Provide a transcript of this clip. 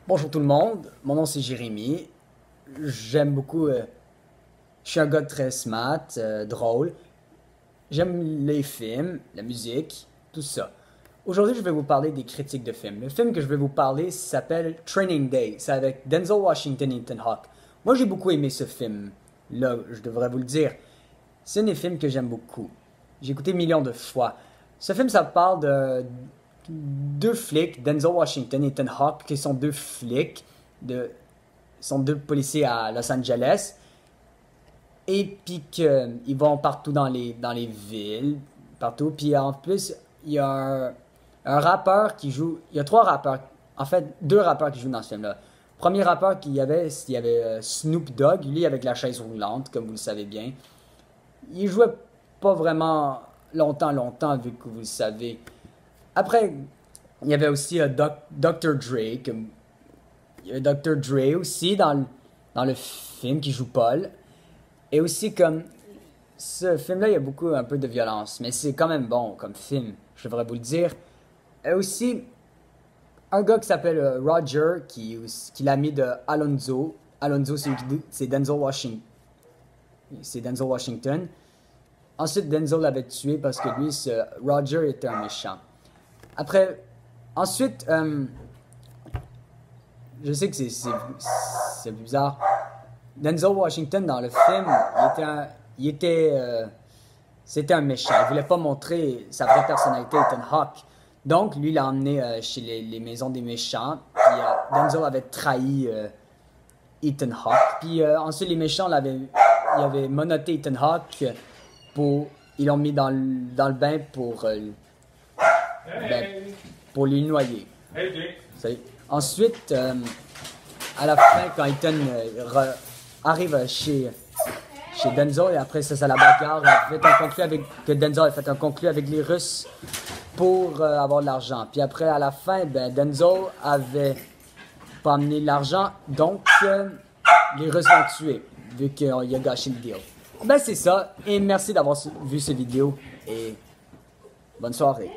Bonjour tout le monde, mon nom c'est Jérémy. J'aime beaucoup. Je suis un gars très smart, drôle. J'aime les films, la musique, tout ça. Aujourd'hui, je vais vous parler des critiques de films. Le film que je vais vous parler s'appelle Training Day. C'est avec Denzel Washington et Ethan Hawke. Moi, j'ai beaucoup aimé ce film. Là, je devrais vous le dire. C'est un des films que j'aime beaucoup. J'ai écouté millions de fois. Ce film, ça parle de deux flics, Denzel Washington et Ethan Hawke, qui sont deux flics, sont deux policiers à Los Angeles, et puis qu'ils vont partout dans les villes, partout. Puis en plus, il y a un rappeur qui joue, il y a trois rappeurs, en fait deux rappeurs qui jouent dans ce film-là. Premier rappeur il y avait Snoop Dogg, lui avec la chaise roulante, comme vous le savez bien. Il jouait pas vraiment longtemps, vu que vous le savez. Après, il y avait aussi Dr. Dre. Il y avait Dr. Dre aussi dans le film qui joue Paul. Et aussi, comme ce film-là, il y a beaucoup un peu de violence. Mais c'est quand même bon comme film, je devrais vous le dire. Et aussi, un gars qui s'appelle Roger, qui est l'ami de Alonzo. Alonzo, c'est Denzel Washington. C'est Denzel Washington. Ensuite, Denzel l'avait tué parce que lui, Roger était un méchant. Après, ensuite, je sais que c'est bizarre. Denzel Washington dans le film, c'était un méchant. Il voulait pas montrer sa vraie personnalité, Ethan Hawke. Donc, lui, il l'a emmené chez les maisons des méchants. Puis Denzel avait trahi Ethan Hawke. Puis ensuite, les méchants ils avaient menotté Ethan Hawke ils l'ont mis dans le bain pour lui noyer. Salut. Ensuite, à la fin, quand Ethan arrive chez Denzel, et après ça, la bagarre, Denzel a fait un conclu avec les Russes pour avoir de l'argent. Puis après, à la fin, Denzel avait pas amené l'argent, donc les Russes l'ont tué, vu qu'il a gâché le deal. C'est ça, et merci d'avoir vu cette vidéo, et bonne soirée.